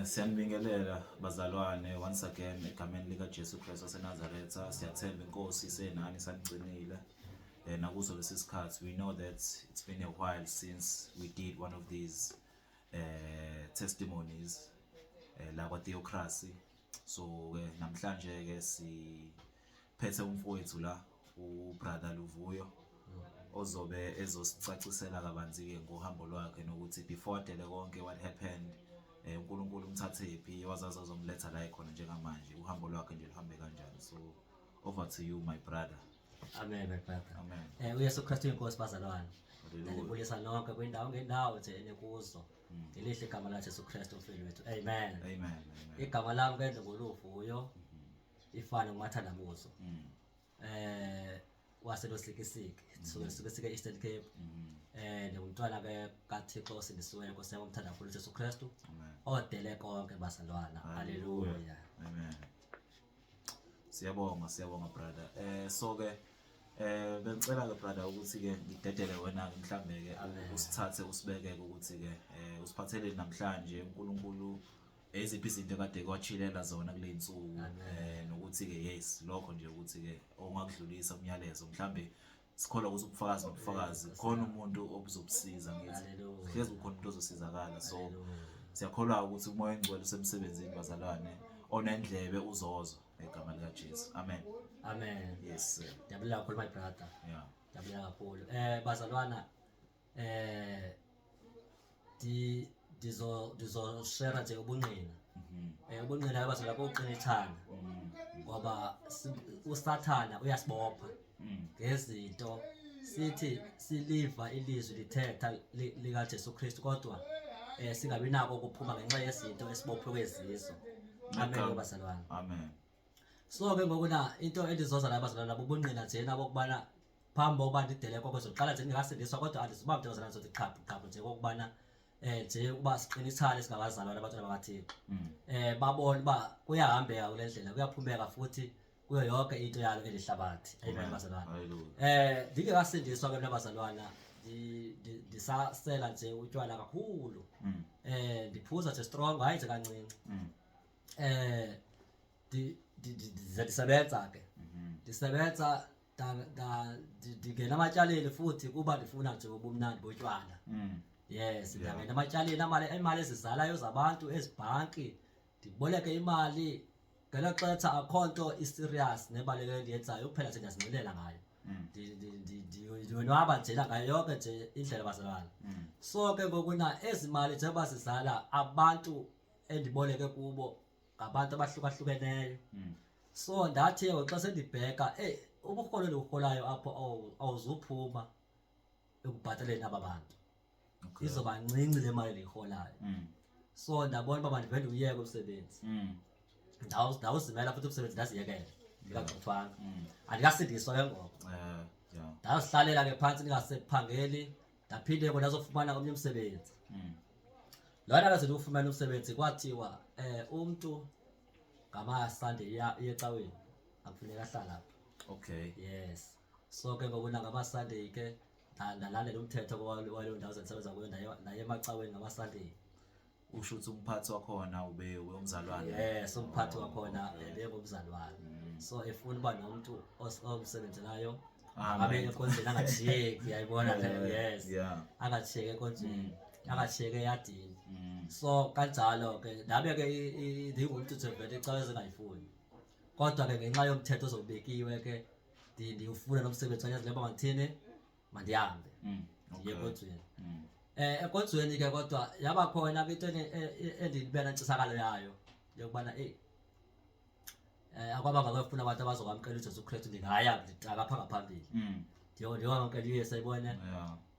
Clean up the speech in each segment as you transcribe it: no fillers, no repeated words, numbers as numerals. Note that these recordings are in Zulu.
Siyanibingelela bazalwane once again egameni lika Jesu Kristu waseNazaretha. Siyathemba inkosi isenani sanigcinile nakuzo lesi sikhathi. We know that it's been a while since we did one of these testimonies la kwa Theocracy. So namhlanje ke siphethe umfowethu la ubrother Luvuyo ozobe ezosicacisela kabanzi ke ngohambo lwakhe nokuthi before dele konke what happened, uNkulunkulu umthathephi wazaza uzomletha la ekhona njengamanje, uhambo lwakhe nje lihambe kanjani. So over to you my brother. Amen my brother. Amen. uYesu Kristu inkosi bazalwane. Hallelujah. Ngibulisa nonke kwindawo ngendawo nje enekuzo. Ngelihle igama la Jesu Kristu umfili wethu. Amen. Amen. Amen. Igama lami ke nguLuvuyo. Ifana nguMathandabuzo. Waselosikisiki. Sosikisike Eastern Cape. Ngumntwana ke kaThixo osindisiweyo Nkosi yami umthanda kakhulu Jesu Kristu. Amen. Odele konke bazalwana. Hallelujah. Amen. Siyabonga brother. So ke bengicela ke brother ukuthi ke ngidedele wena ke mhlambe ke usithathe usibeke ukuthi ke usiphathele namhlanje uNkulunkulu eziphi izinto kade kwachilela zona kule insuku, nokuthi ke yes lokho nje ukuthi ke ongakudlulisa umyalezo mhlambe sikholwa ukuthi ubufakazi khona umuntu obuzobusiza ngithi hlezi ukhona umuntu ozosizakala. So siyakholwa ukuthi umoya engcwele usemsebenzini bazalwane, onendlebe uzozwa egama lika Jesu. Amen. Amen. Yes sir. Ngiyabonga kakhulu my brother. Yeah. Ngiyabonga kakhulu. Bazalwana dizo share nje ubunqina. Ubunqina abazalwa bokuqina ithana. Ngoba uSathana uyasibopha ngezinto sithi siliva ilizwi lithetha lika Jesu Kristu kodwa singabi nako ukuphuma ngenxa yezinto esibophe kwezizo. Amen bazalwana. Amen. So ke ngokuna into endizoza la bazalwana ubunqina nje nabo kubana phambi kokuba ndidele konke zoqala nje ngingasindiswa kodwa andiziba mntu ozana zothi qhaphu nje kokubana nje uba siqinithale singabazalwana abantwana bakaThixo. Babona uba kuyahambeka kule ndlela, kuyaphumeka futhi kuyo yonke into yalo elihlabathi. Amen bazalwana. Ndingekasindiswa ke nabazalwana ndisasela nje utywala kakhulu. Ndiphuza nje strong hayi nje kancinci. Ndisebenza ke. Ndisebenza ndingena amatyaleni futhi kuba ndifuna nje ubumnandi botywala. Yes, ndingena amatyaleni imali ezizalayo zabantu ezibhanki, ndiboleke imali ngelo xesha akho nto iserious nebaleke ndiyenzayo kuphela nje ndiyazincelela ngayo. Ndiyonwaba nje ngayo yonke nje indlela bazalwana. So ke ngokuna ezimali nje bazizala abantu endiboleke kubo ngabantu abahlukahlukeneyo. So ndathi xa sendibheka ubuholo endibuholayo apho awuzuphuma ekubhataleni aba bantu. Izoba ncinci le mali endiyiholayo. So ndabona uba mandivele uyeke umsebenzi. Ndawuzimela futhi umsebenzi ndaziyekela ndingagqithwanga. Andikasindiswa ke ngoko. Ndazihlalela ke phantsi ndingasephangeli, ndaphinde ke ndazofumana omnye umsebenzi. Lona ke ndifumana umsebenzi kwathiwa umuntu ngama-Sunday yecaweni akufuneka ahlala apha. Okay. Yes. So ke ngokuna ngama-Sunday ke ndalandela umthetho waleyo ndawo endisebenza kuyo ndaye emacaweni ngama-Sunday. Usho ukuthi umphathi wakhona ube umzalwane. Yes, umphathi wakhona ngumzalwane. So efuna uba nomuntu omsebenzelayo abe enkonzweni angajiki, uyayibona le. Yes. Angajiki enkonzweni, angajiki eyadini. So kanjalo ke ndabe ke ndingumuntu nje vele icawe ezingayifuni. Kodwa ke ngenxa yomthetho ozobekiwe ke ndiyufuna nomsebenzi wanyazeleka mandithini mandihambe ndiye enkonzweni. Enkonzweni ke kodwa yaba khona ke into endibena intshisakalo yayo yokubana akwabanga kwefuna abantu abazokwamkela uJesu Kristu ndingaya nditaka apha ngaphambili. Ndiyowamkela uYesu ayibone.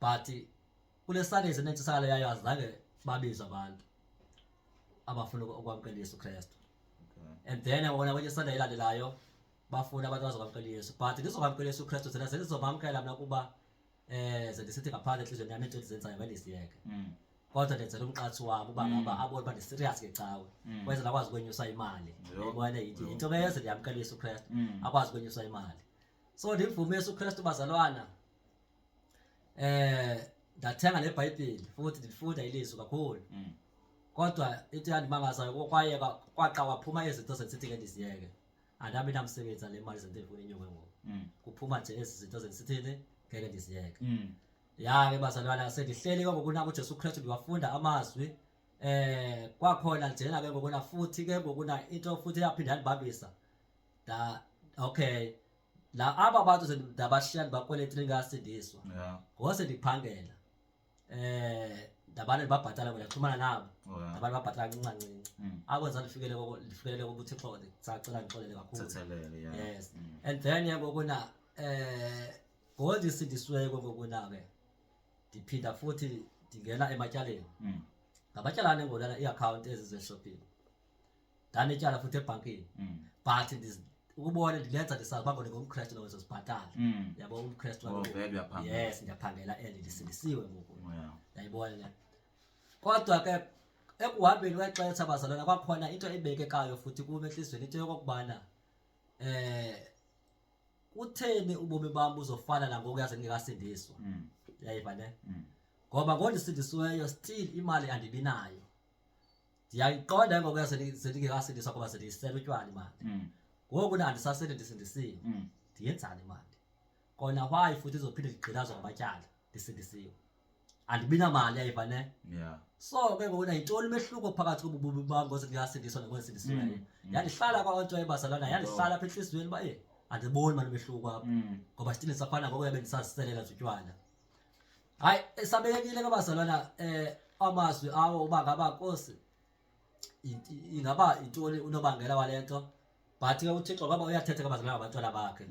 But kule Sunday senentshisakalo yayo azange babizwe abantu abafuna ukwamkela uYesu Kristu. And then wona kwenye Sunday elandelayo bafuna abantu abazokwamkela uYesu. But ndizokwamkela uYesu Kristu thina sendizomamkela mina kuba sendisithi ngaphandle enhliziyweni yami into endizenzayo mandisiyeke. Kodwa ndenzela umqathi wami uba ngaba abone uba ndiserious ke cawe. Kwenzela akwazi ukwenyusa imali. Uyibona into beyeze ndiyamkela uYesu Kristu akwazi ukwenyusa imali. So ndimvume uYesu Kristu bazalwana. Ndathenga neBhayibheli futhi ndifunda ilizwi kakhulu. kodwa into yandimangazayo kwaye kwaqa waphuma izinto sensithi ke ndiziyeke andabi namsebenzi le mali zento efuna inyuke ngoku kuphuma nje ezi zinto zensithini ngeke ndiziyeke ya ke bazalwana sendihleli ngokuna kuJesu Kristu ndiwafunda amazwi kwakhona njena ke ngokuna futhi ke ngokuna into futhi yaphinda yandibambisa okay la aba bantu ndabashiya ndibakweletile ngasindiswa ngose ndiphangela ndabane babhatala ngiyaxhumana nabo abantu babhatala kancinci akwenza ndifikelele kubuthixo sacela ngixolele kakhulu yes and then ngokuna ngondisindisweko ngokuna ke ndiphinda futhi ndingena ematyaleni ngabatyalane ngolana iaccount ezizeshopping ndanetyala futhi ebhankini but ukubona ndilenza ndisazi uba ngomKristu nozo sibhatala yabo umKristu yes ndiyaphangela and ndisindisiwe ngoku yayibona kodwa ke ekuhambeni kwexesha bazalwana kwakhona into ebekekayo futhi kume enhlizweni into yokubana utheni ubomi bam buzofana nangoku yaze ngingekasindiswa yayiva ne ngoba ngondisindisiweyo still imali andibinayo ndiyayiqonda ngoku yaze ngingekasindiswa ngoba sendiyisela utywala imali ngoku andisasele ndisindisiwe ndiyenzani imali kona why futhi izophinde igqilazwa ngamatyala ndisindisiwe andibinamali yayiva ne so ke ngoku yintoni umehluko phakathi kobububi bam ngoze ngiyasindiswa nokungensindisiweyo yandihlala kwaonto ebazalwana yandihlala apha enhliziyweni uba andiboni mali umehluko apho ngoba still safana ngoku yabe ndisaziselela zotywala hayi esabekile kabazalwana amazwi awo uba ngaba Nkosi ingaba intoni unobangela walento but ke uThixo ngoba uyathetha kabazalwana ngabantwana bakhe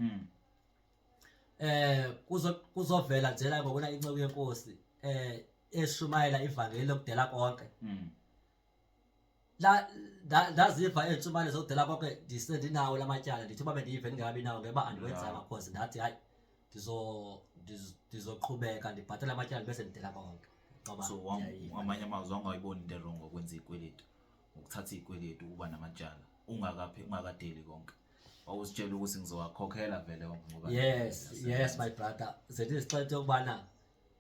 kuzovela njena ngokuna inceke yenkosi eshumayela ivangeli lokudela konke ndaziva entshumayelo zokudela konke ndisendinawo lamatyala ndithi uba bendiyive ndingabi nawo ngeba andiwenzanga cause ndathi hayi ndizoqhubeka ndibhatala amatyala bese ndidela konke ngoba so amanye amazwi angayiboni into wrong ngokwenza izikweletu ukuthatha izikweletu ukuba namatyala ungakadeli konke awuzitshela ukuthi ngizowakhokhela vele ngoba yes my brother sendizixelete ukubana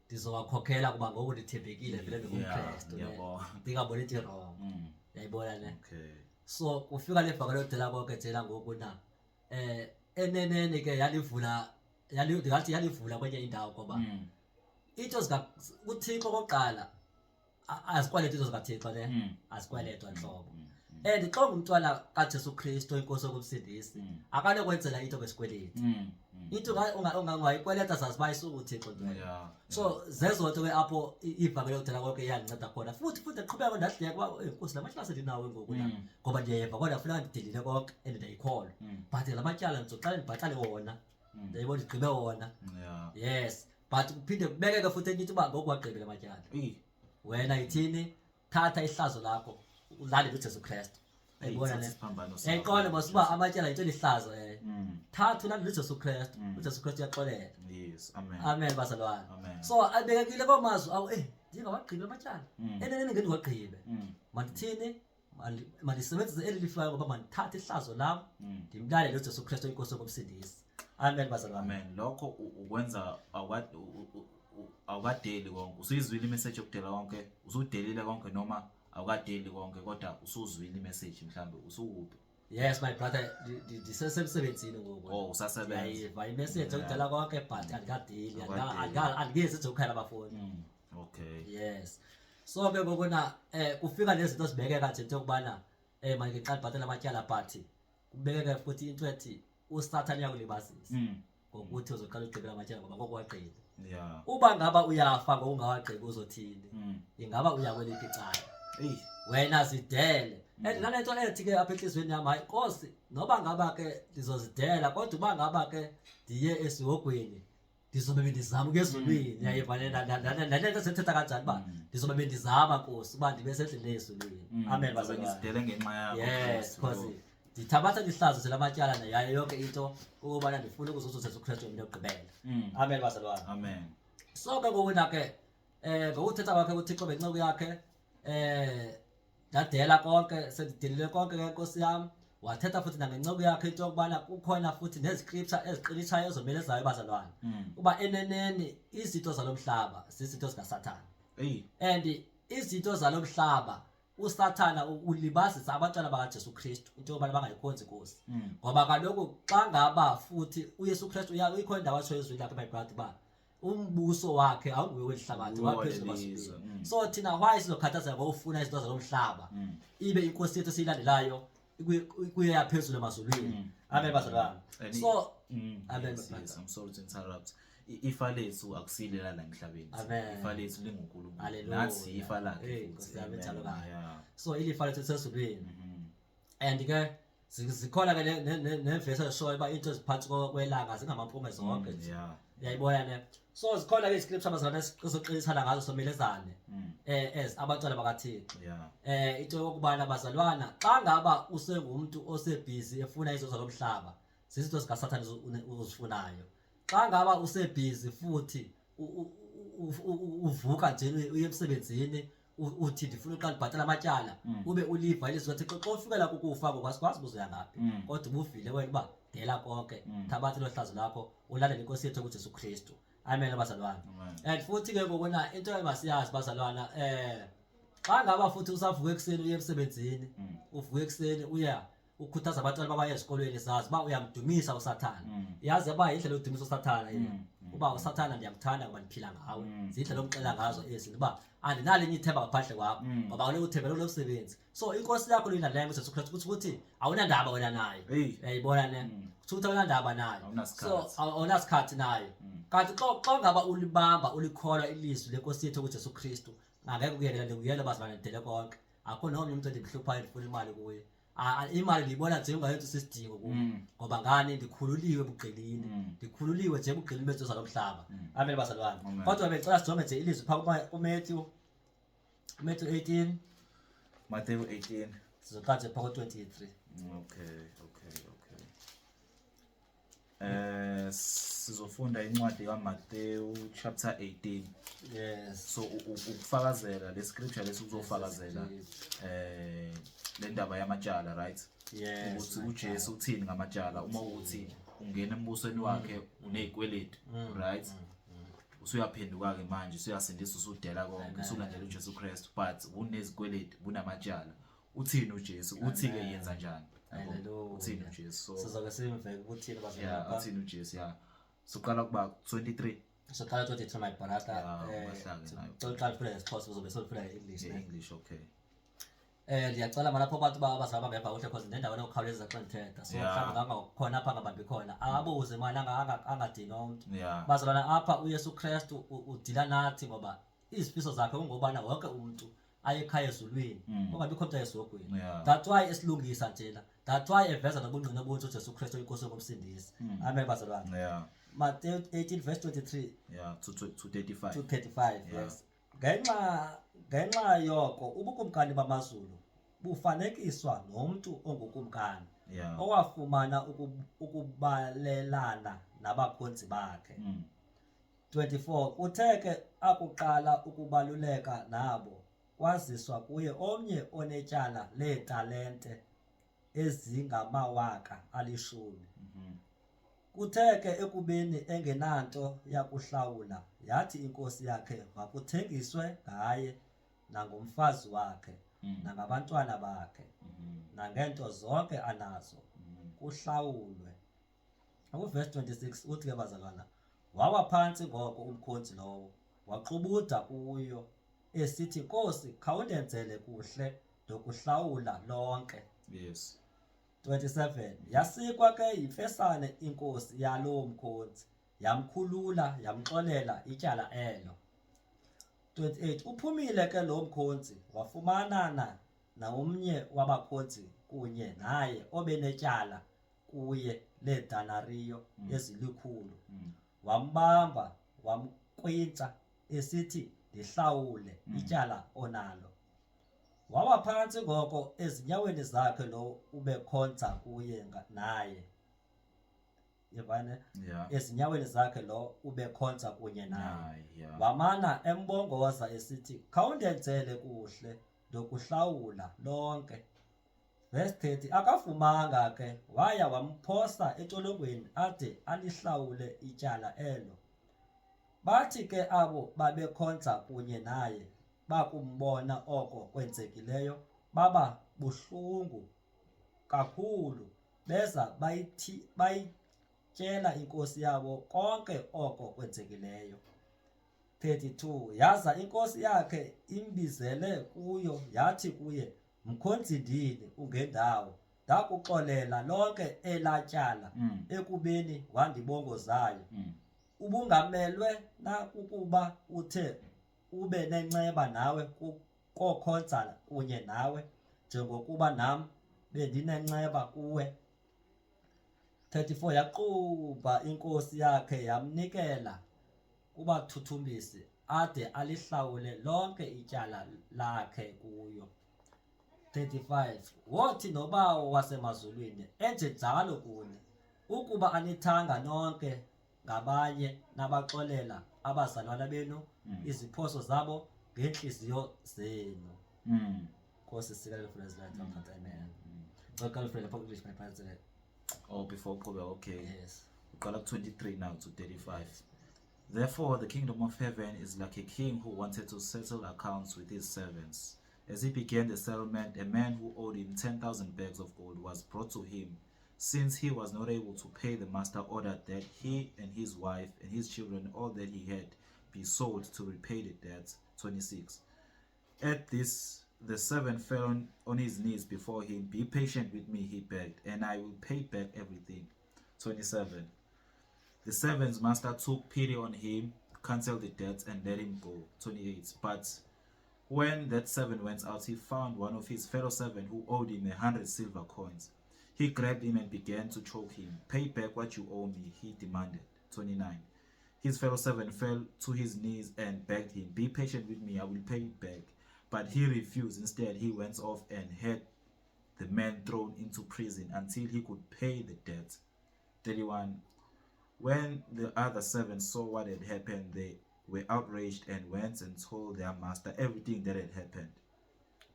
ndizowakhokhela kuba ngoku ndithembekile vele ngomKristu ndingaboni into wrong yayibona ne so kufika le vangeli yodela konke njena ngoku na eneneni ke ndingathi yalivula kwenye indawo ngoba into uThixo kokuqala azikweleta into zikaThixo ne azikweletwa nhlobo and xa ungumntwana kaJesu Kristu inkosi yokumsindisi akanokwenzela into ngesikweleti into ungayikweleta zaziba isukuThixo nto so zezonto ke apho ivangeli yokudela konke iyandinceda khona futhi ndiqhubeka ndahleka uba Nkosi lamatyala sendinawo ngoku na ngoba ndiyeva kodwa funeka ndidelile konke and ndiyayikholwa but la matyala ndizoqala ndibhatale wona ndiyayibona ndigqibe wona yes but kuphinde kubekeke futhi enye into uba ngoku wagqibela amatyala wena yithini thatha ihlazo lakho ulale kuJesu Kristu ayibona ne eqole basuba amatyala into lihlazo thatha ulale kuJesu Kristu uJesu Kristu uyaxolela yes amen bazalwana so abekekile komazwi awu ndingawagqibi amatyala eneneni ngendiwagqibe mandithini mandisebenzise eli lifayo ngoba mandithathe ihlazo lam ndimlalele uJesu Kristu inkosi yokumsindisi amen bazalwana amen lokho ukwenza awukadeli konke usuyizwile imessage yokudela konke usudelile konke noma awukadeli konke kodwa usuzwile imessage mhlambe usukuphi yes my brother ndisesemsebenzini ngoku usasebenza yayiva imessage yokudela konke but andikadeli andingezi nje ukukhayela abafoni okay yes so ke ngokuna kufika lezinto zibekeka nje into yokubana manje ngiqala ibhatala amatyala but kubekeka futhi into ethi uSathane uyakulibazisa ngokuthi uzoqala ugqibela amatyala ngoba ngokuwagqiba uba ngaba uyafa ngokungawagqibi uzothini ingaba uya kweliphi icala wena zidele and nalento ethi ke apha enhlizweni yami hayi Nkosi noba ngaba ke ndizozidela kodwa uba ngaba ke ndiye esihogweni ndizobe bendizama ukuyezulwini yayiva nalento sethetha kanjani uba ndizobe bendizama Nkosi uba ndibe sendleleni ezulwini amen bazalwane ngenxa yakho yes Nkosi ndithabatha lihlazo zelamatyala nayo yonke into ukubana ndifuna ukuzuza uJesu Kristu yena yokugqibela amen bazalwane amen so ke ngokuna ke ngokuthetha kwakhe uThixo benceku yakhe ndadela konke sendidelile konke ke Nkosi yami wathetha futhi nangenceku yakhe into yokubana kukhona futhi neziscripture eziqinishayo ezomelezayo bazalwane uba eneneni izinto zalomhlaba zizinto zikaSathane and izinto zalomhlaba usathana ulibazisa abantwana bakaJesu Kristu into yobana bangayikhonzi inkosi ngoba kaloku xa ngaba futhi uYesu Kristu uyikhona indawo atsho ezwini lakhe eBhayibhilini ba umbuso wakhe awunguye welihlabathi waphezulu kwasibili. So thina why sizokhathazeka ngokufuna izinto zalomhlaba ibe inkosi yethu siyilandelayo kuye yaphezulu emazulwini. Amen bazalwane. So amen. I'm sorry to interrupt. Ifa lethu akusilela la emhlabeni. Ifa lethu linguNkulunkulu. Nathi ifa lakhe futhi. So ilifa lethu lisezulwini. And ke zikhona ke nevesi eshoyo uba into eziphansi kwelanga zingamampunge zonke. Uyayibona ne? So zikhona ke iscripture bazalwane esizoqinisana ngazo somelezane as abantwana bakaThixo. Into yokubana bazalwana xa ngaba usengumuntu osebhizi efuna izinto zalomhlaba zizinto zikaSathane uzifunayo. Xa ngaba usebhizi futhi uvuka nje uye emsebenzini uthi ndifuna uqala ubhatala amatyala ube uliva ilizwi laThixo xa ufikela kukufa ngokwasikwazi buzoya ngaphi kodwa ubuvile wena uba ngela konke thabatha lohlazo lakho ulandele inkosi yethu kuJesu Kristu. Amen bazalwana. And futhi ke ngokuna into emasiyazi bazalwana xa ngaba futhi usavuka ekseni uye emsebenzini uvuka ekseni uya ukhuthaza abantwana babaye ezikolweni zazi ba uyamdumisa uSathane. Yazi aba indlela yodumisa uSathane yini uba uSathane ndiyamthanda ngoba ndiphila ngawe zindlela omxela ngazo ezi uba andinalo enye ithemba ngaphandle kwakho ngoba awule uthembele lo msebenzi. So inkosi yakho lendlela uJesu Kristu ukuthi awunandaba wena nayo. Uyayibona ne ukuthi awunandaba nayo. So awunasikhathi nayo. Kanti xa ngaba ulibamba ulikholwa ilizwi lenkosi yethu kuJesu Kristu ngeke kuyekela ngiyela bazalwane ndele konke akho nomnye umuntu endihluphayo ndifuna imali kuye. Imali ngiyibona nje ungayenza isidingo kuwe ngoba ngani ndikhululiwe ebugqilini ndikhululiwe nje ebugqilini bethu zalomhlaba. Amen bazalwane. Kodwa becela sijome nje ilizwi pha kuMatthew 18 Matthew 18 sizoqala nje pha ku-23. Sizofunda incwadi kaMatthew chapter 18. So ukufakazela le scripture lesi uzofakazela le ndaba yamatyala, right? Ukuthi uJesu uthini ngamatyala uma ukuthi ungena embusweni wakhe unezikweletu, right? Usuyaphenduka ke manje usuyasindisa usudela konke usulandela uJesu Kristu but unezikweletu bunamatyala. Uthini uJesu? Uthi ke yenza njani? Uthini uJesu? So sizoke simve ukuthini bazalwane. Uthini uJesu? Soqala kuba 23. Soqala 23 my brother. Soqala funa isixhosa uzobe solifuna English. Okay. Ndiyacela malapho abantu abazaba bemva kuhle because nendaweni yokukhawuleza xa ndithetha so mhlawumbe ngakhona apha ngabambi khona abuze mali angadinga umuntu. Bazalwana apha uYesu Kristu udila nathi ngoba izifiso zakhe ungobana wonke umuntu ayekhaya ezulwini ongabikho umuntu ayesogwini. That's why esilungisa njena. That's why eveza nobungqina obuntu uJesu Kristu inkosi yokumsindisa. Amen bazalwana. Matthew 18 verse 23 to 35. Yes. Ngenxa yoko ubukumkani bamazulu bufanekiswa nomuntu ongukumkani owafumana ukubalelana nabakhonzi bakhe. 24 Kuthe akuqala ukubaluleka nabo kwaziswa kuye omnye onetyala leetalente ezingamawaka 10,000. Kuthe ekubeni engenanto yakuhlawula yathi inkosi yakhe makuthengiswe ngaye nangomfazi wakhe nangabantwana bakhe nangento zonke anazo kuhlawulwe. Verse 26 uthi ke bazalwana wawa phansi ngoko umkhonzi lowo waxubuda kuyo esithi Nkosi khawundenzele kuhle dokuhlawula lonke. 27 Yasikwa ke yimfesane inkosi yalowo mkhonzi yamkhulula yamxolela ityala elo. 28 Uphumile ke lo mkhonzi wafumanana nomnye wabakhonzi kunye naye obenetyala kuye ledanariyo ezi100. Wambamba wamkwinta esithi ndihlawule ityala onalo. Wawa phansi ngoko ezinyaweni zakhe lo ubekhonza kuye naye. Yevane ezinyaweni zakhe lo ubekhonza kunye naye. Wamana embongoza esithi khawundenzele kuhle dokuhlawula lonke. Verse 30 Akafumanga ke waya wamphosa entolongweni ade alihlawule ityala elo. Bathi ke abo babekhonza kunye naye bakumbona oko kwenzekileyo baba buhlungu kakhulu beza bayityela inkosi yabo konke oko kwenzekileyo. 32 Yaza inkosi yakhe imbizele kuyo yathi kuye, mkhonzindini ungendawo, ndakuxolela lonke elatyala ekubeni wandibongozayo. Ubungamelwe na ukuba uthe ube nenceba nawe kokhonza kunye nawe njengokuba nam bendinenceba kuwe. 34 Yaqhuba inkosi yakhe yamnikela kubathuthumbisi ade alihlawule lonke ityala lakhe kuyo. 35 Wothi nobawo wasemazulwini enjenjalo kuni, ukuba anithanga nonke ngabanye nabaxolela abazalwana benu iziphoso zabo ngentliziyo zenu. Nkosi sikelele for his life. Amen. Welcome friend for English my president. Oh, before Kobe, okay. Yes. We got up 23 now to 35. Therefore, the kingdom of heaven is like a king who wanted to settle accounts with his servants. As he began the settlement, a man who owed him 10,000 bags of gold was brought to him. Since he was not able to pay, the master ordered that he and his wife and his children, all that he had, be sold to repay the debt. 26. At this, the servant fell on his knees before him. Be patient with me, he begged, and I will pay back everything. 27. The servant's master took pity on him, cancelled the debt, and let him go. 28. But when that servant went out, he found one of his fellow servants who owed him 100 silver coins. He grabbed him and began to choke him. Pay back what you owe me, he demanded. 29. His fellow servant fell to his knees and begged him, be patient with me, I will pay it back. But he refused. Instead, he went off and had the man thrown into prison until he could pay the debt. 31. When the other servants saw what had happened, they were outraged and went and told their master everything that had happened.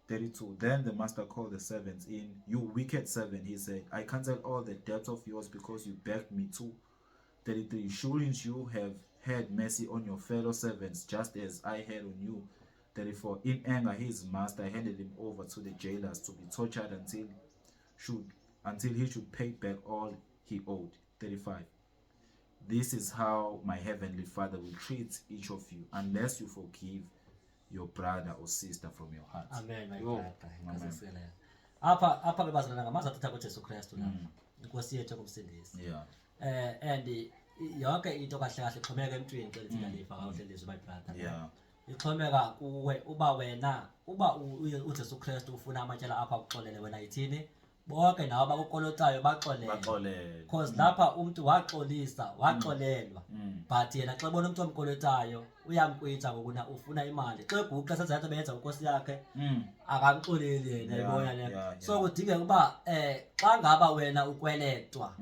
32. Then the master called the servants in. You wicked servant, he said, I cancelled all the debts of yours because you begged me to. 33. Shouldn't you have had mercy on your fellow servants just as I had on you? 34. In anger, his master handed him over to the jailers to be tortured until he should pay back all he owed. 35. This is how my heavenly Father will treat each of you unless you forgive your brother or sister from your heart. Amen, my Yo, brother. amen. Apha bebazalana ngamazi athetha kuJesu Kristu la. Inkosi yethu kumsindisi. Yeah. And yonke into kahle kahle ixhomeka emntwini xa lithi ngalifa kahle lizwe my brother. Yeah. Ixhomeka kuwe uba uJesu Kristu ufuna amatyala akho akuxolele wena yithini bonke nawo abakukolotayo baxolele because lapha umuntu waxolelwa but yena xa bona umuntu omkolotayo uyamkwita ngokuna ufuna imali xa eguqa senza into benza inkosi yakhe akamxoleli yena yibona le so kudingeka ukuba xa ngaba wena ukweletwa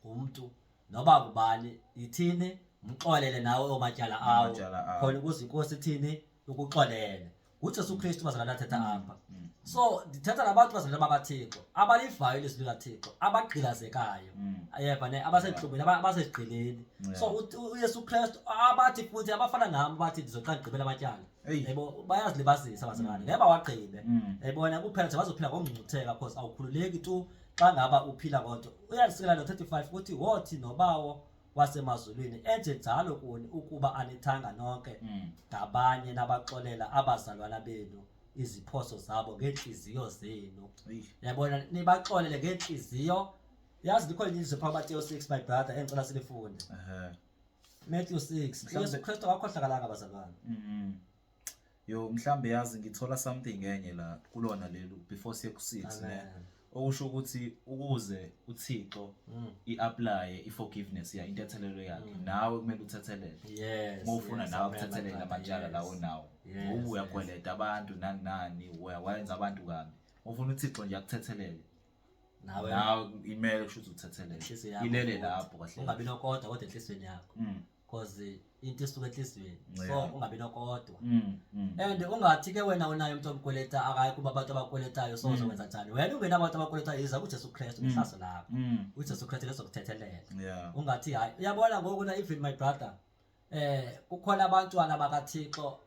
umuntu noba kubani yithini umxolele nawe omatyala awo khona ukuze inkosi ithini ukuxolele uJesu Kristu bazalana athetha apha. So ndithetha nabantu bazalana bakaThixo abalivayo ilizwi likaThixo abagqilazekayo ayeva ne abasenhlubeni abasegqileni. So uJesu Kristu abathi futhi abafana nami bathi ndizoqala ngigqibela amatyala yebo bayazilibazisa bazalana ngeba wagqibe yayibona kuphela nje bazophila ngokungcutheka because awukhululeki tu xa ngaba uphila kodwa. Uyasikela no 35 ukuthi wothi nobawo wasemazulwini enjenjalo kuni ukuba anithanga nonke ngabanye nabaxolela abazalwana benu iziphoso zabo ngenhliziyo zenu. Yabona nibaxolele ngenhliziyo. Yazi likhona ilizwi pha Matthew 6 my brother engicela silifunde. Matthew 6 Yesu Kristu akakhohlakalanga bazalwana. Yo mhlambe yazi ngithola something enye la kulona lelo before siye ku6 ne. Okusho ukuthi ukuze uThixo iapply iforgiveness ya intethelelo yakhe nawe kumele uthethelele. Yes. Mofuna nawe ukuthethelele amatyala lawo nawo. Ngoba uyakweleta abantu nani uyawenza abantu kabi. Mofuna uThixo nje akuthethelele. Nawe imele kusho ukuthi uthethelele. Ilele lapho kahle. Ungabi nokodwa kodwa enhlizweni yakho. Because into isuka enhlizweni. So ungabi nokodwa. And ungathi ke wena unayo umuntu omkweleta akayi kuba abantu abakweletayo so uzokwenza njani. Wena ungena abantu abakweletayo iza kuJesu Kristu ngihlaso lapho. uJesu Kristu lezokuthethelela. Ungathi hayi uyabona ngoku na even my brother kukhona abantwana bakaThixo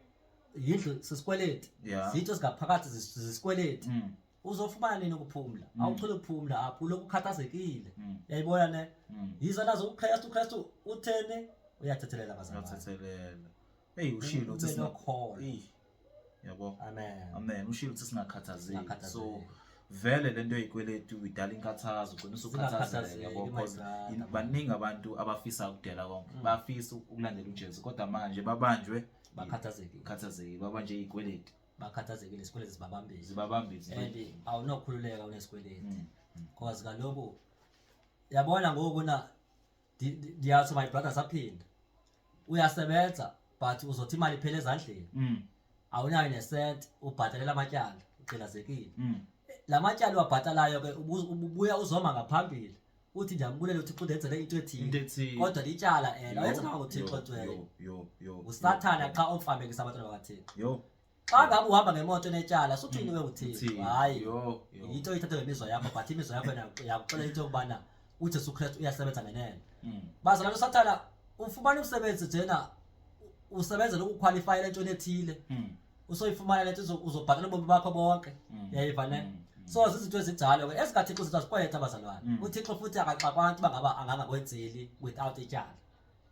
yindlu sisikweleti. Zitho singaphakathi zisikweleti. uzofumana nini ukuphumula awuthole ukuphumula apho ulokhu ukhathazekile Mm. yayibona ne Mm. yizo nazo uKristu utheni uyathethelela abazalwane Uyathethelela. Hey ushilo uthi ube sina. nokholo. Eh. Yabo. Amen. Amen. Ushilo uthi singakhathazeki. Singakhathazeki. So vele lento eyikweletu idala inkathazo ugcina usukhathazeka Singakhathazeki, yabo my because brother. baningi abantu abafisa ukudela konke. Bafisa ukulandela uJesu kodwa manje babanjwe bakhathazekile babanje izikweletu. bakhathazekile isikweletu zibabambile Zibabambile. and awunokhululeka unesikweletu Mm. cause kaloku yabona ngoku na ndiyathi my brother saphinda uyasebenza but uzothi imali iphele ezandleni Mm. awunayo nesent ubhatalela amatyala uqilazekile Mm. lamatyala wabhatalayo ke ubuya uzoma ngaphambili uthi ndiyambulele uThixo ndenzele into Into ethile ethile. kodwa lityala Yo, awenzanga ngoThixo twele yo. usathana xa omfambekisa abantwana bakaThixo Yo. xa ngabe uhamba ngemoto enetyala suthini we uThixo Uthini? hayi Yo. into oyithathe ngemizwa yakho but imizwa yakho yakuxela into yokubana uJesu Kristu uyasebenza ngenene Mm. bazalwane usathana ufumana umsebenzi njena usebenza lokuqualify entweni ethile Mm. usoyifumana lento uzobhatala ubomi bakho bonke yayiva ne so zizinto ezinjalo ke esikaThixo izinto azikwetha abazalwane uThixo futhi akaxakwantu bangaba angangakwenzeli without ityala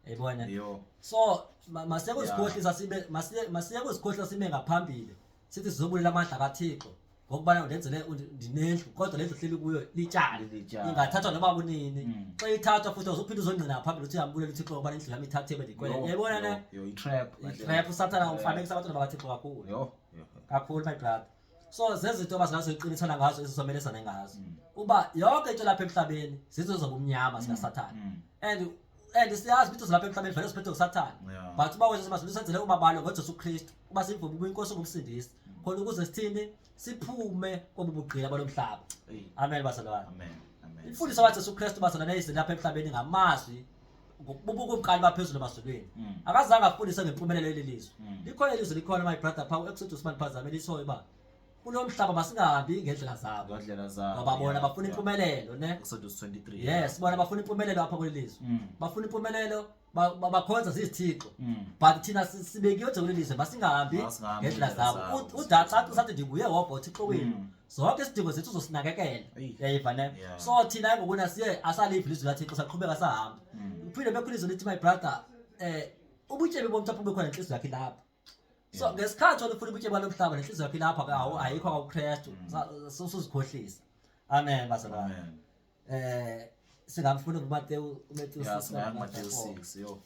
yayibona Yo. so masiye kuzikhohlisa sibe masiye kuzikhohlisa sime ngaphambili sithi sizobulela amandla kaThixo ngokubana ndenzele ndinendlu kodwa lendlu hleli kuyo lityala Lityala. ingathathwa noma kunini xa ithathwa futhi uzophinda uzongcina phambili uthi uyambulela uThixo ngoba indlu yami ithathwe ndikwele yayibona ne Yo i-trap. itrap usathana umfanekisa abantwana bakaThixo kakhulu Yo. kakhulu my brother so zezinto abazingazoyiqinisana ngazo esizomelesana ngazo uba yonke into lapha emhlabeni zizo zobumnyama zikaSathane and siyazi ukuthi zilapha emhlabeni vele siphethe uSathane Yeah. but uba wena masibe senzele umabalo ngoJesu Kristu kuba sivume inkosi ngumsindisi khona ukuze sithini siphume kobubugqila balomhlaba Hey. amen bazalwane Amen. Amen. imfundiso kaJesu Kristu bazalwane ize lapha emhlabeni ngamazwi ngokububukumqali baphezulu emasukweni akazange afundise ngempumelelo yelizwe likhona ilizwe likhona my brother phawu Exodus man phazame lishoyo ba kulo mhlaba masingahambi ngendlela zabo Ngodlela zabo. ngoba bona bafuna impumelelo ne Exodus 23. yes bona bafuna impumelelo apha kulelizwe bafuna impumelelo bakhonza zizithixo Mm. but thina sibekiwe nje kulelizwe masingahambi Masingahambi ngendlela ngendlela zabo zabo. uDaxa usathi ndinguye wobho uThixo wenu zonke isidingo zethu uzosinakekela Eyi. yayiva ne Yeah. so thina ngokuna siye asalive ilizwe laThixo saqhubeka sahamba uphinde bekhulizwe lithi my brother ubutyebi bomntu apho bekhona inhliziyo yakhe lapha so ngesikhathi olufuna ubutyebi balomhlaba nenhliziyo yakhe lapha ayikho kwaKristu susuzikhohlisa amen bazalwane Amen. singamfuna uMateyu Yeah, singayi Matthew 6 yo.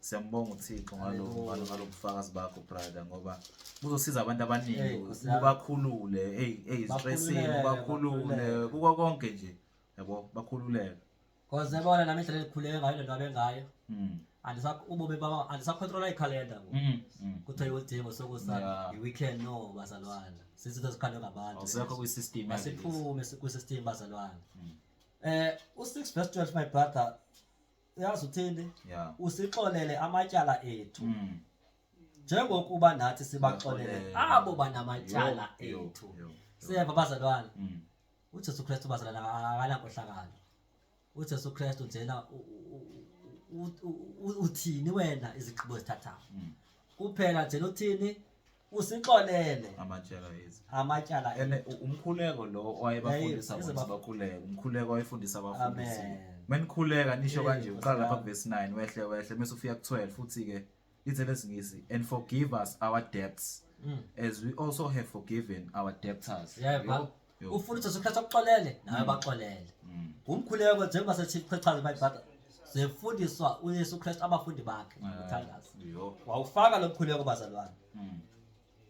Siyambonga uThixo ngalobufakazi bakho brother ngoba buzosiza abantu abaningi bakhulule stressini bakhulule kuko konke nje yabo bakhululeke. cause yabona nami indlela elikhuleke ngayo lento abengayo Mm. ubomi baba andisacontrola ikhalenda kuthiwa udingo sokusa Yeah. i-weekend no bazalwane sizinto ezikhandwe ngabantu Awusekho kwi-system masiphume kwi-system bazalwane u-6 verse 12 my brother uyazi uthini Yeah. usixolele amatyala ethu Mm. njengokuba nathi sibaxolele Sibaxolele. abo banamatyala Yo, ethu yo. siyeva bazalwane Mm. uJesu Kristu bazalwane akanankohlakalo uJesu Kristu njena uthini wena izigqibo ezithathayo kuphela nje uthini usixolele Amatyala ethu. amatyala Ene umkhuleko lo wayebafundisa Hey, ukuthi bakhuleke umkhuleko wayefundisa abafundisi Amen. manikhuleka nisho Yeah, kanje uqala lapha Nkosi kuverse 9 wehle bese ufika ku12 futhi ke lithe lesingisi and forgive us our debts as we also have forgiven our debtors. yeva Yo. ufuna uJesu Kristu akuxolele nawe baxolele umkhuleko njengoba sethi qhechaza my brother zefundiswa uYesu Kristu abafundi bakhe uthandaza Yo. wawufaka lo mkhuleko bazalwane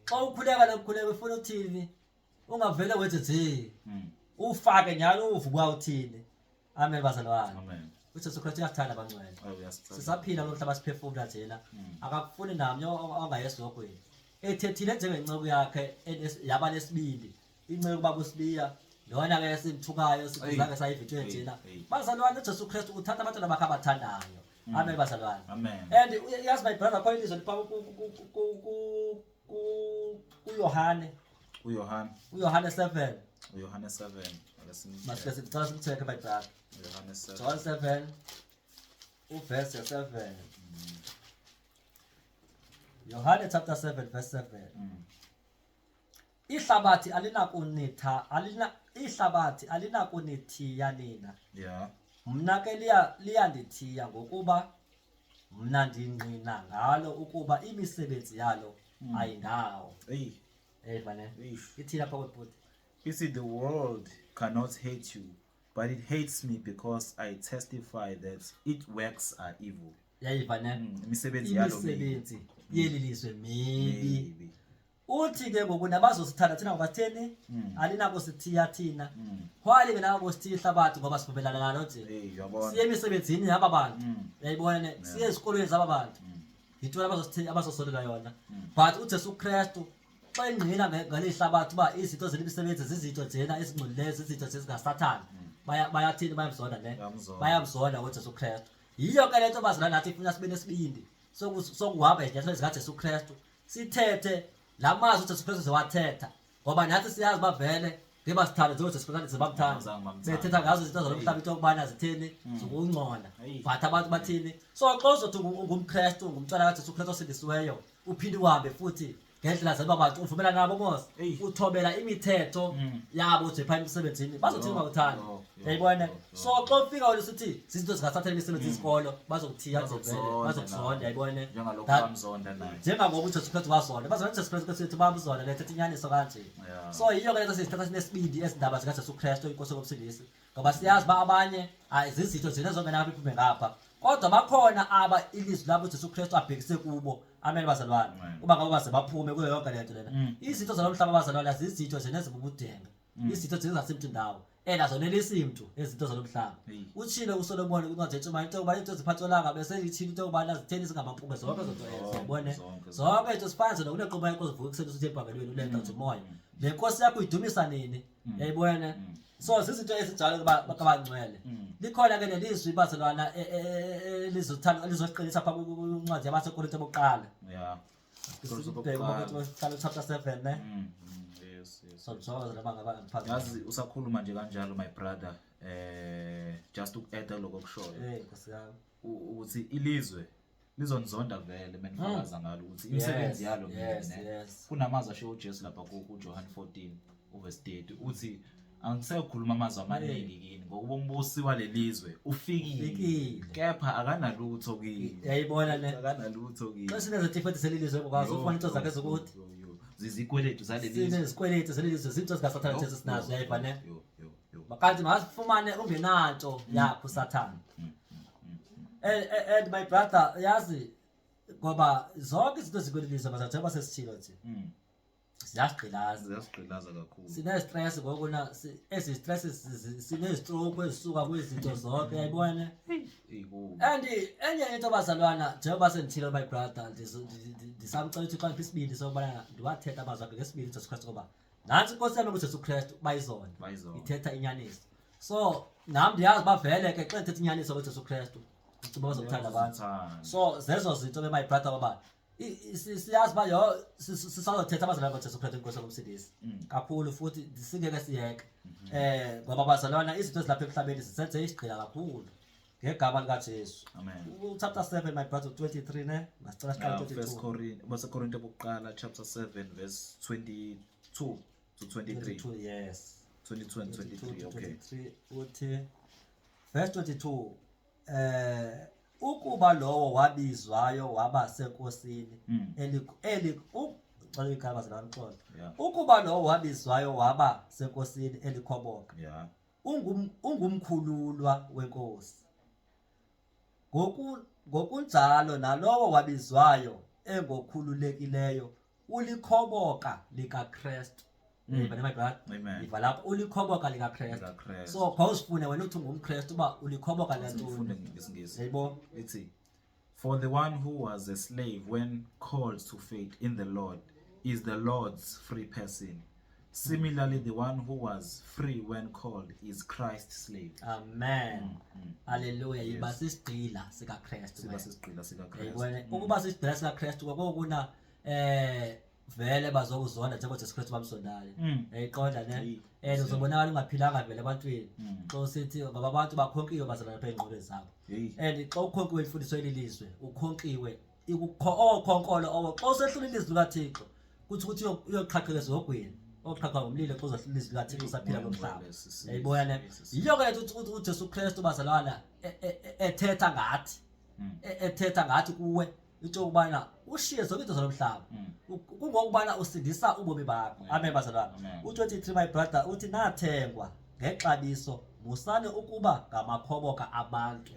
xa ukhuleka lo mkhuleko ufuna uthini ungavele wenze nje ufake nyalo uvuka uthini amen bazalwane Amen. uJesu Kristu uyasithanda abangcwele Uyasicela. sisaphila lo mhlaba siphefumula njena akakufuni nami ongayesogweni ethethile njengenceku yakhe yaba lesibili inceku baba uSibiya lona ke simthukayo sikuzange sayivitshwe njena bazalwane uJesu Kristu uthatha abantwana bakhe abathandayo amen bazalwane Amen. and yazi my brother khona ilizwe liphaka uYohane uYohane 7 uYohane 7 masike sicela simtheke my brother uYohane 7 John 7 uverse 7 Yohane chapter 7 verse 7 ihlabathi alinakunithiya nina. Yeah. Mna ke liyandithiya ngokuba mna ndingqina ngalo ukuba imisebenzi yalo ayindawo. Hey. Vane. Eish. Ithina pha kodwa. You see, the world cannot hate you, but it hates me because I testify that its works are evil. Yayivane. Imisebenzi yalo Imisebenzi yeli lizwe mibi. maybe. Uthi ke ngoku nabazosithanda thina ngobatheni alinako sithiya thina. Hwali ke nabo sithiya ihlabathi ngoba sivumelana nalo nje. Hey, uyabona. Siye emisebenzini yaba bantu. Yayibona ne siye ezikolweni zaba bantu. Yinto abazosolela yona. But uJesu Kristu xa engqina ngale hlabathi ba izinto zemisebenzi zizinto njena ezingcolileyo izinto zezingasathani. Bayathini bayamzonda ne. Bayamzonda uJesu Kristu. Yiyo ke lento bazana nathi ifuna sibe nesibindi sokuhamba izinyathelo zikaJesu Kristu. Sithethe lamazwi uJesu Kristu zewathetha ngoba nathi siyazi bavele ngeba sithanda njengoJesu Kristu sebamthanda bethetha ngazo izinto zomhlaba into okubana zitheni zokungcola but abantu bathini so xa uzothi ungumKristu ngumntwana kaJesu Kristu osindisiweyo uphinde uhambe futhi ngendlela zaba bantu uvumelana nabo mos uthobela imithetho yabo nje phakathi emsebenzini bazothini bakuthanda yayibona so xa ufika wena usithi izinto zingasathela imisebenzi isikolo bazokuthiya nje vele bazokuzonda yayibona Njengalokhu bamzonda naye. njengangoba uJesu Kristu wazonda bazona uJesu Kristu sithi bamzonda lethetha inyaniso kanje so yiyo ke lento sisithatha sinesibindi ezindaba zikaJesu Kristu inkosi yokumsindisa ngoba siyazi ba abanye izizitho zina zongena apha iphume ngapha kodwa bakhona aba ilizwi labo uJesu Kristu abhekise kubo amen bazalwane kuba ngabo baze baphume kuyo yonke lento lena izitho zalomhlaba bazalwane azizitho zena ezibubudenga izitho zingasemntu ndawo nazo nelisimntu ezinto zalomhlaba utshilo uSolomon uncwadi eNtshuma into kuba into ziphatholanga bese ithini into kuba zitheni zingamaqhube zonke zonto ezibone zonke into sifanele nokuneqhuma yenkosi vuka kuseni usithi ebhakelweni uletha nje umoya le nkosi yakho idumisa nini yayibona so zizinto ezinjalo bakabangcwele likhona ke nelizwi bazalwana elizothanda elizoqinisa pha kuncwadi yabaseKorinte bokuqala chapter 7 ne yazi usakhuluma nje kanjalo my brother just uku-add lokho kushoyo ukuthi ilizwe lizonizonda vele menifakaza ngalo ukuthi imisebenzi yalo mina kunamazwi asho uJesu lapha kuJohn 14 uverse 30 uthi angisekhuluma amazwi amaningi kini ngokuba umbusi walelizwe ufikile kepha akanalutho kini yayibona le akanalutho kini xa sinezethe futhi selilizwe ngokazi ufuna into zakhe zokuthi zizikweletu zalelizwe sinezikweletu selilizwe izinto zikaSathane Jesu sinazo yayibane makathi masifumane ungenanto yakho uSathane and my brother yazi ngoba zonke izinto zikwelilizwe bazathoba sesithilo nje ziyasiqilaza kakhulu sine stress ngokuna ezi stress sine stroke ezisuka kwezinto zonke yayibona and enye into bazalwana njengoba sengithile my brother ndisamcela ukuthi xa ngisibili sokubana ndiwathetha amazwi akhe ngesibili uJesu Kristu ngoba nansi inkosi yami uJesu Kristu bayizona ithetha inyaniso so nami ndiyazi bavele ke xa ithetha inyaniso uJesu Kristu ucuba bazokuthanda abantu so zezo zinto my brother ngoba siyazi ba yo sisazothetha abazalwane baJesu Kristu inkosi yokumsindisa kakhulu futhi singeke siyeke ngoba bazalwana izinto ezilapha emhlabeni sisenze isigqila kakhulu ngegama likaJesu amen chapter 7 my brother 23 ne masicela siqale 22 baseKorinte bokuqala chapter 7 verse 22 to 23 yes 22 and 23 okay uthi verse 22 ukuba lowo wabizwayo waba senkosini ukuba lowo wabizwayo waba senkosini elikhoboka ungumkhululwa wenkosi ngokunjalo nalowo wabizwayo engokhululekileyo ulikhoboka likaKristu ivalapha ulikhoboka likaKristu so khawusifune wena uthi ungumKristu uba ulikhoboka lentoni yayibo lithi for the one who was a slave when called to faith in the Lord is the Lord's free person. Similarly, the one who was free when called is Christ's slave. Amen. Hallelujah. Yiba sisigqila sikaKristu. Siba sisigqila sikaKristu. Yayibona ukuba sisigqila sikaKristu kokuna vele bazokuzonda njengoba Jesu Kristu bamsondayo. Yayiqonda ne? Uzobonakala ungaphilanga vele ebantwini. Xa usithi ngoba abantu bakhonkiwe bazalana phe ingqondo zabo. And xa ukhonkiwe imfundiso yelizwe, ukhonkiwe okhonkolo owo xa usehlula ilizwi likaThixo kuthi uyoqhaqhekeza ogwini oqhaqha ngomlilo kuzohlala izwi likaThixo usaphila komhlaba. Yes, Yayibona ne? yes. Yiyo ke ukuthi uJesu Kristu bazalwana ethetha ngathi. Ethetha ngathi kuwe itsho ukubana ushiye zonke izinto zomhlaba. Kungokubana usindisa ubomi bakho. Amen bazalwana. U23 my brother uthi nathengwa ngexabiso musane ukuba ngamakhoboka abantu.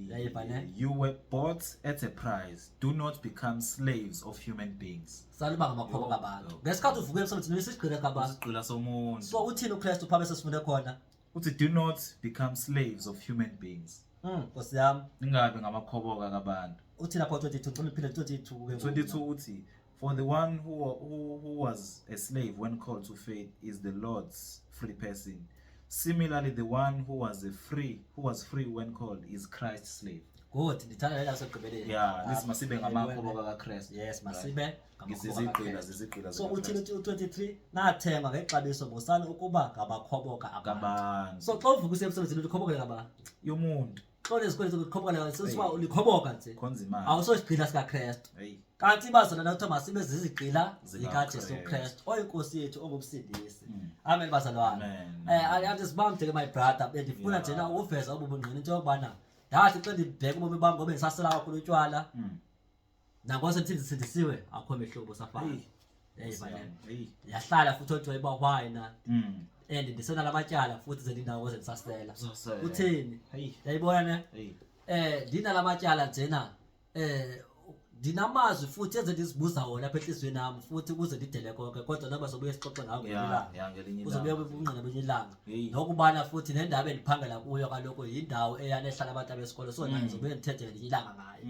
Yayiva ne? You were bought at a price. Do not become slaves of human beings. Saluba ngamakhoboka abantu. Ngesikhathi uvuke emsebenzini wesigqile kabantu. Isigqila somuntu. So uthini uKristu phambi sesifunde khona? Uthi do not become slaves of human beings. Nkosi yami. Ingabe ngamakhoboka kabantu. Uthi lapho 22 uphile 22 ke. 22 uthi for the one who was a slave when called to faith is the Lord's free person. Similarly, the one who was free when called is Christ's slave. Good, ndithanda lela sekugqibeleni. Yeah, this masibe ngamakhoboka kaKristu. Yes, masibe ngizizigqila. So uthi 23 nathengwa ngexabiso musana ukuba ngamakhoboka abantu. So xa uvuka usemsebenzini ulikhoboka ngaba yomuntu. Xa unezikweletu ukhoboka sesiba ulikhoboka nje. Konzima. Awusosigqila sika Kristu. Kanti bazalwana nathi masibe zizigqila zika Jesu Kristu oyinkosi yethu ongumsindisi. Amen bazalwana. Athi sibamde ke my brother bendifuna nje na ukuveza ubungqina into yobana ndathi xa ndibheka ubomi bami ngoba ngisasela kakhulu utywala. Nangose ndisindisiwe akho mehlobo safana. Yahlala futhi othiwa iba why na. And ndisena lamatyala futhi zendinawo zendisasela. Uthini? Yayibona ne? Ndina lamatyala njena dinamazwi futhi enze ndizibuza wona apha enhlizweni yami futhi ukuze ndidele konke kodwa noma sobuye sixoxe ngawo ngelanga uzobuye ubungqina benye ilanga nokubana futhi nendaba endiphangela kuyo kaloku yindawo eyane ehlala abantu abesikole so nayo ngizobuye ndithethe ngenye ilanga ngayo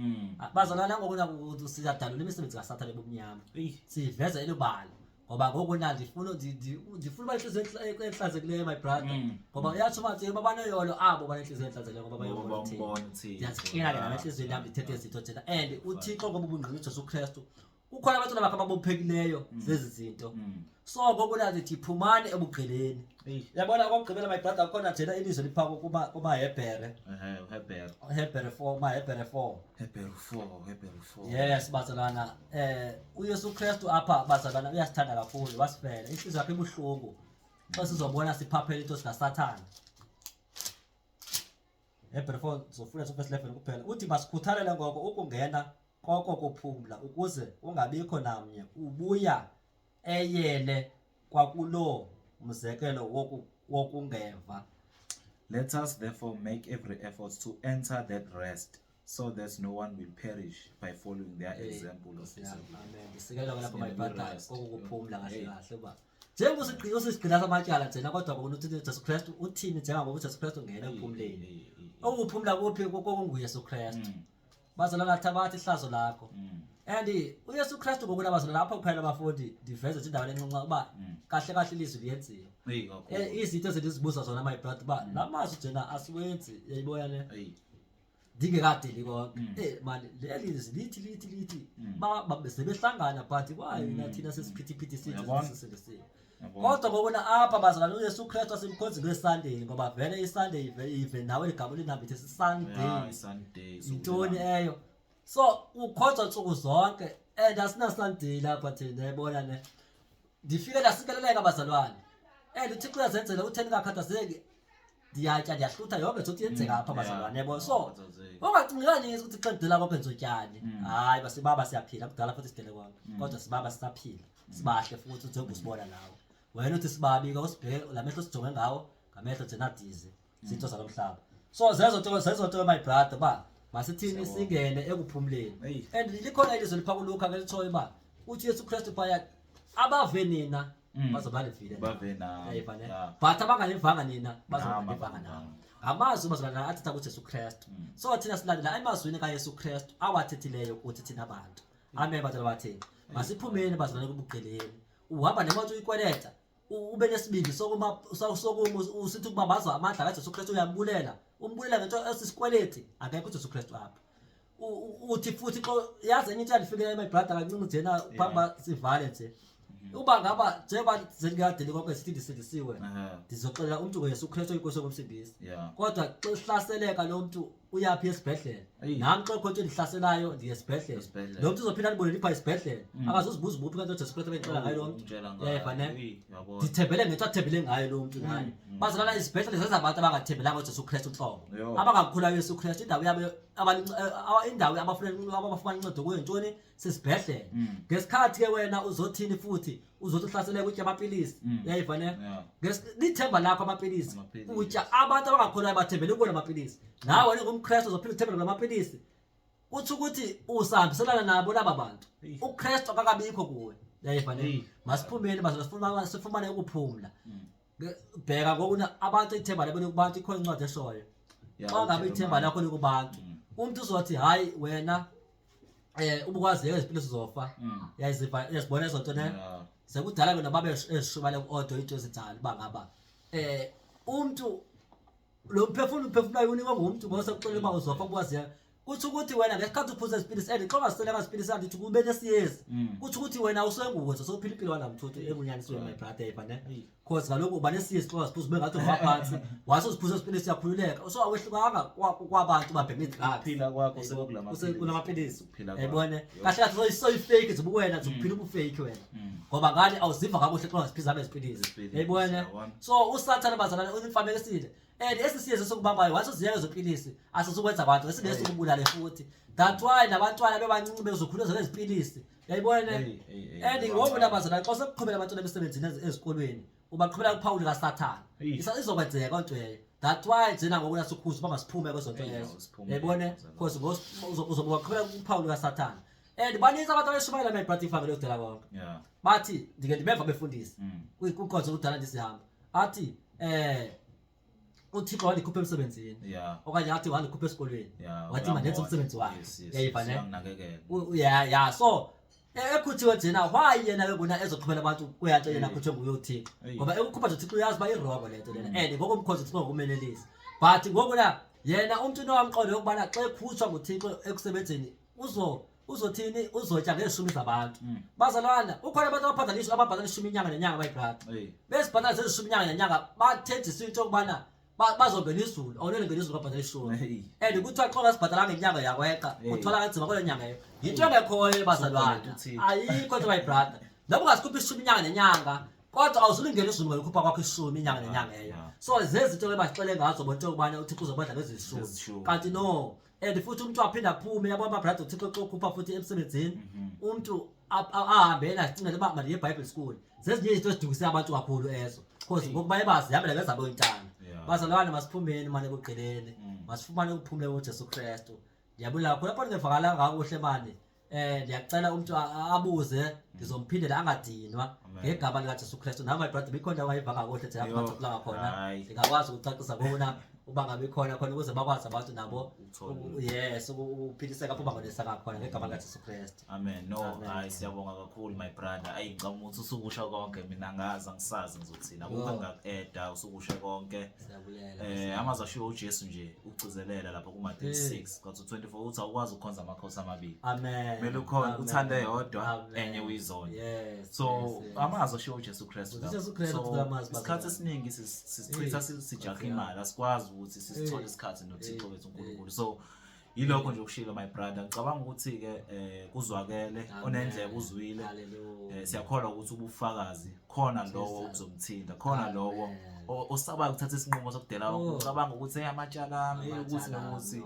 bazalwana ngokuna ukuthi siyadalula imisebenzi kaSathane ebumnyama siveze elubala ngoba ngoku na ndifuna uba inhliziyo enhlanzekileyo my brother ngoba uyatsho bathi babanoyolo abo banenhliziyo enhlanzekileyo ngoba bayobona thina ndiyazixina ke namenhliziyo yami ndithethe izinto thina and uThixo ngoba ubungqina uJesu Kristu kukhona abantu bakhe ababophekileyo lezi zinto so ngoku na ndithi phumani ebugqileni yabona kokugqibela my brother khona njena ilizwe liphako kuba Hebere Hebere 4 ma Hebere 4 yes bazalwana uYesu Kristu apha bazalwana uyasithanda kakhulu wasifela inhliziyo yakhe ibuhlungu xa sizobona siphaphela into sikaSathane Hebere 4 zofuna verse 11 kuphela uthi masikhuthalele ngoko ukungena koko kuphumla ukuze ungabikho namnye ubuya eyele kwakulo umzekelo wokungeva. Let us therefore make every effort to enter that rest so that no one will perish by following their example of disobedience. Amen. Isikelo lapho my brother kokuphumla kahle kahle ba. Njengoba usigcina samatyala njena kodwa bona uthi uJesu Kristu uthini njengoba uJesu Kristu ngene emphumleni. Okuphumla kuphi kokunguYesu Kristu. Bazalwana thabathi ihlazo lakho. And uYesu Kristu ngoku nabazalwana lapho kuphela abafundi diveze nje indawo encinci uba kahle kahle ilizwi liyenziwe. Izinto ezizibuza zona my brother ba lamazwi njena asiwenzi yayibona ne. Dingekadeli konke manje lelizwi lithi ba sebehlangana but why thina sesiphithiphithi sithi kodwa ngobona apha bazalwana uYesu Kristu asimkhonzi ngeSunday ngoba vele iSunday even nawe igama linambithe Sunday intoni eyo so ukhonza nsuku zonke and asina Sunday lapha thina yabona ne ndifike lasikeleleka bazalwane and uThixo uyazenzela utheni kakhathazeki ndiyatya ndiyahlutha yonke nje uthi yenzeka apha bazalwane yabo so ungacingelani ukuthi xa ndidela konke ngizotyani hayi basibaba siyaphila kudala futhi sidele konke kodwa sibaba sisaphila sibahle futhi njengoba usibona nawe wena uthi sibabika usibheke lamehlo sijonge ngawo ngamehlo nje nadize sitho zalomhlaba so zezo my brother ba masithini singene ekuphumleni and likhona ilizwe lipha kuLuka ke lithoye ba uthi Yesu Kristu phaya abave nina bazobalivile bavena but abangalivanga nina bazobalivanga nawo amazwi bazalwana athi ukuthi Yesu Kristu so thina silandela emazwini kaYesu Kristu awathethileyo ukuthi thina abantu amen bazalwana bathi masiphumeni bazalwana kubugqileni uhamba nemoto uyikweleta ube nesibindi sokuma usithi ukuba bazwa amandla kaJesu Kristu uyambulela umbulela ngento esisikweleti akekho uJesu Kristu apha uthi futhi xa yazi enye into yalifikela my brother kancinci njena phamba sivale nje uba ngaba njengoba zengikadeli konke sithi ndisindisiwe ndizoxelela umuntu ngoYesu Kristu inkosi yomsindisi kodwa xa sihlaseleka lo muntu uyaphi esibhedlela Eyi. nami xa khona endihlaselayo ndiye esibhedlela Esibhedlela. lo muntu uzophinda ndibone lipha esibhedlela akazuzibuza ubuphi kanti uJesu Kristu bengicela ngayo lo muntu Ungitshela ngayo. yayifane Yabo. ndithembele ngento athembele ngayo lo muntu naye bazalana isibhedlela zezabantu abangathembelanga uJesu Kristu nhlobo Yo. abangamkhulayo uYesu Kristu indawo yabo indawo abafuna uncedo kuyo ntoni sisibhedlela ngesikhathi ke wena uzothini futhi uzothi uhlaseleke utya amapilisi yayifane Yeah. lithemba lakho amapilisi Amapilisi. utya abantu abangakholayo bathembele kuwona amapilisi nawe ngumKristu uzophila uthembele kula mapilisi uthi ukuthi usahambiselana nabo laba bantu Eyi. uKristu akakabikho kuwe yayifane Eyi. masiphumeni sifumane ukuphumla bheka ngokuna abantu ithemba labo kubantu ikhona incwadi eshoyo Yeah, xa ngabe utshela ithemba manje. lakho likubantu umuntu uzothi hayi wena ubukwazi ezipilisi uzofa yazibona ezonto ne Yeah. sekudala ke nababe ezishumale ku-odo into ezidala bangaba umuntu lo mphefumulayo unikwa ngumuntu ngoba sekuxolela uba uzofa kubukwaziyo kuthi ukuthi wena ngesikhathi uphuza isipilisi and xa ungasisele ngasipilisi andithi kube nesiyezi kuthi ukuthi wena usenguwenza sophila impilo wanamthuthu ebunyanisweni my brother yayifane cause kaloku uba nesiyezi xa ungasiphuza ube ngathi uva phansi wase uziphuza isipilisi uyakhululeka so awehlukanga kwabantu babhema idrugs Ukuphila kwakho sekukulamaphilisi. kulamapilisi Ukuphila kwakho. yayibone Yo. kahle kahle soyifake nje ubuwena nje uphila ubufake wena ngoba ngani awuziva kakuhle xa ungasiphiza bezipilisi Izipilisi, yayibone yabona. so usathana bazalana unimfanekisile and esisiyezi sokubambayo wathi uziyeke zopilisi asizokwenza abantu esingeso ukubulale futhi that why nabantwana bebancinci bezokhuluzwa lezipilisi yayibone and ngoba nabazalana xa sekuqhubela abantwana emsebenzini ezikolweni ubaqhubela kuphawuli kaSathane izokwenzeka onto leyo that why thina ngokuna sikhuza uba masiphume kwezonto lezo yayibone because uzoba qhubela kuphawuli kaSathane and baninzi abantu abeshumayela my brother ifamily odala konke Yeah. bathi ndike ndibeva befundisa kwinkonzo udala ndisihamba athi uThixo wandikhupha emsebenzini Yeah. okanye athi wandikhupha esikolweni Yeah. wathi mandenze umsebenzi wakhe Yes, yes. yayifane Siyanakekela. ya so ekhuthiwe thina why yena ke kuna ezoqhubela abantu kuyanto yena khuthiwe nguye uThixo Eyi. ngoba ekukhupha nje uThixo uyazi ba irongo lento lena and ngokomkhosi uThixo ngumenelisi but ngokuna yena umuntu nowamqondo yokubana xa ekhutshwa nguThixo ekusebenzeni uzothini uzotya ngeshumi zabantu bazalwana ukhona abantu ababhadala ishumi inyanga nenyanga bayibrother Hey. besibhadala zeshumi inyanga nenyanga bathenjiswa into yokubana bazongena izulu awunele ngena izulu babhadala ishumi Hey. and kuthiwa xa ungasibhadalanga inyanga yakweqa Hey. uthola kanzima kwelo nyanga eyo yinto engekhoyo bazalwana Uthixo. ayikho nto bayibrother noba ungasikhupha ishumi inyanga nenyanga kodwa awuzulungena izulu ngelikhupha kwakho ishumi inyanga nenyanga eyo Yeah. so zezinto ke basixele ngazo bonto yokubana uThixo uzobadla ngezishumi Ngezishumi. kanti no and futhi umuntu aphinda aphume yabo amabrother uThixo xa ukhupha futhi emsebenzini umuntu ahambe yena acingele uba mandiye eBible school zezinye izinto ezidukise abantu kakhulu ezo because ngokuba ebazihambela ngezabo intana Yeah. bazalwane masiphumeni manje ekugqileni masifumane ukuphumula kuJesu Kristu ndiyabulala khona lapho ningevakalanga kakuhle manje ndiyacela umuntu abuze ngizomphindela angadinwa Amen. ngegama likaJesu Kristu nami my brother bikhona wayiva kakuhle nje Yo, lapho khona hayi. ngikwazi ukucacisa bona uba ngabe khona ukuze bakwazi abantu nabo Ukuthola. yes ukuphiliseka apho bangonesaka khona ngegama likaJesu Kristu Amen. No, Amen. hayi siyabonga kakhulu my brother. Ayi ngicabanga ukuthi usukusha konke mina ngazi angisazi ngizothina. Yo. Akukho engaku-eda usukusha konke. siyabulela Amazwi ashiwo uJesu nje ukugcizelela lapho kuMatheyu 6 kwathi 24 uthi awukwazi ukukhonza amakhosi amabili. amen Kumele ukhona Amen. uthande yodwa Amen. enye uyizonda. yes So yes. amazwi ashiwo uJesu Kristu. uJesu Kristu So, kula mazwi isikhathi bazalwane. esiningi sisichitha sijaha imali asikwazi ukuthi sisithole isikhathi noThixo wethu uNkulunkulu. So yilokho nje ukushilo my brother ngicabanga ukuthi ke kuzwakele onendlebe uzwile Hallelujah. siyakholwa ukuthi ubufakazi khona lowo uzomthinta khona lowo osabayo ukuthatha isinqumo sokudela ucabanga ukuthi amatshala ami ukuthi nokuthi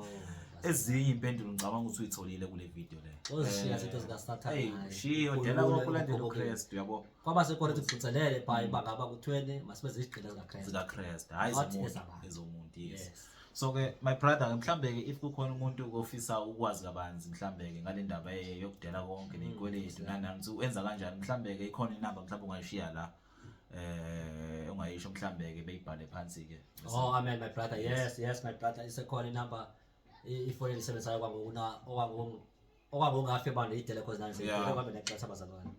ezinye impendulo ngicabanga ukuthi uyitholile kule video le Oshiya izinto zikaSathane. hey shiyo dela wokulandela uKristu yabo kwaba sekhona ukuthi kugcitselele bhayi bangaba kuthweni masibe zigqila zikaKristu zikaKristu hayi Not zomuntu ezabantu. ezomuntu yes yes so ke my brother mhlambe ke if kukhona umuntu ofisa ukwazi kabanzi mhlambe ke ngale ndaba yokudela konke nezikweletu nanani ukuthi uyenza kanjani mhlambe ke ikhona inamba mhlambe ungayishiya la ungayisho mhlambe ke beyibhale phansi ke oh amen my brother yes my brother isekhona inamba ifoni elisebenzayo okwangokungafe bande idele cause nanje Yeah. ngoba nexesha abazalwane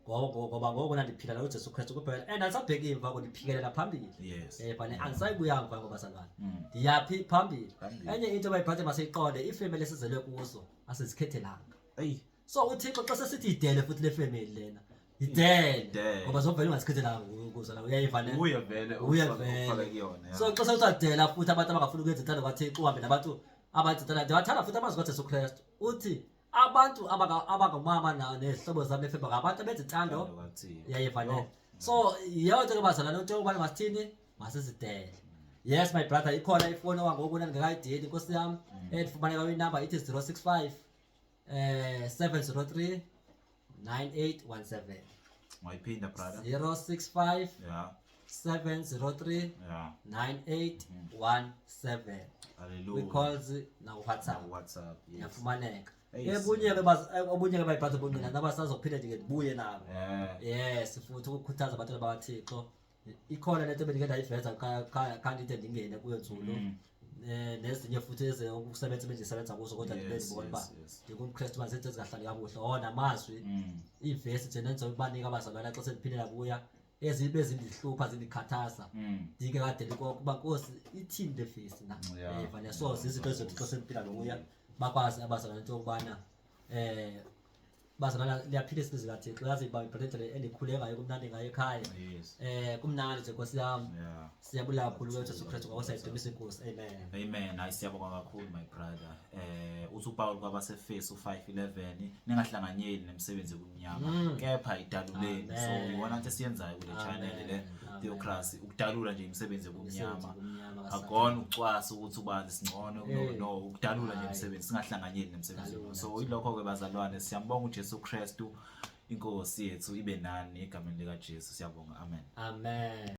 ngoba ngoku nandiphila la uJesu Kristu kuphela and asabheki imva kondiphikelela phambili yes bane angisayibuya mva ngobazalwane Mm. ndiyaphi phambili Phambili. enye into bayibhathe maseyiqonde ifamily esizelwe kuzo asizikhethelanga hey so uThixo xa sesithi idele futhi le family lena idele Idele. ngoba zovela ungazikhethelanga kuzo la uyayivane uye vele Uye ufake vele. kuyona so xa sewuthatela futhi abantu abangafuni ukwenza ithando kwaThixo uhambe nabantu abancintana ndiwathanda futhi amazwi kaJesu Kristu uthi abantu abangomama nezihlobo zami nefemba ngabantu abezithando yayifanele. So yiyo nto ke bazalwane into yokubana masithini masizidele. Yes my brother, ikhona ifoni wangoku ndingekayideli inkosi yami endifumaneka kwinamba ithi 065 703 9817. Mayiphinda brother. 065 Yeah. 703 Yeah. 9817. Hallelujah. We calls na WhatsApp. WhatsApp. Yes. Yafumaneka. Hey, Ebunye ke my brother bonke nabasazophinde nje ndibuye nabo. Yes, futhi ukukhuthaza abantu babathixo. Ikhona lento bendike ndayiveza kanti ndingene kuyo nzulu. Nezinye futhi ukusebenza bendisebenza kuzo kodwa ndibona ba ngikuMkristu manje izinto ezingahlali kabuhle namazwi ivesi nje nenzo ukubanika abazalwane xa sendiphindela kuya ezibe zindihlupha zindikhathaza ndike kade kuba Nkosi ithini le vesi na evane so izinto ezothi xa sendiphila lokuya bakwazi abazalwane into yokubana bazalwana liyaphilisa ilizwi likaThixo yazi ba ibhedele endikhule ngayo kumnandi ngayo ekhaya kumnandi nje Nkosi yami siyabulala kakhulu kuJesu Kristu ngawusayidumisa inkosi amen. Amen. Hayi siyabonga kakhulu my brother. Uthi uPaul kwabaseFesu 5:11 ningahlanganyeli nemisebenzi yokunyama kepha idaluleni. So iwona nto esiyenzayo kule channel le Theocracy ukudalula nje imisebenzi yokunyama. Akona ucwasa ukuthi ubazi singcono no ukudalula nje imisebenzi singahlanganyeli nemisebenzi. So ilokho ke bazalwane siyambonga uJesu Kristu inkosi yethu ibe nani egameni lika Jesu siyabonga amen. Amen.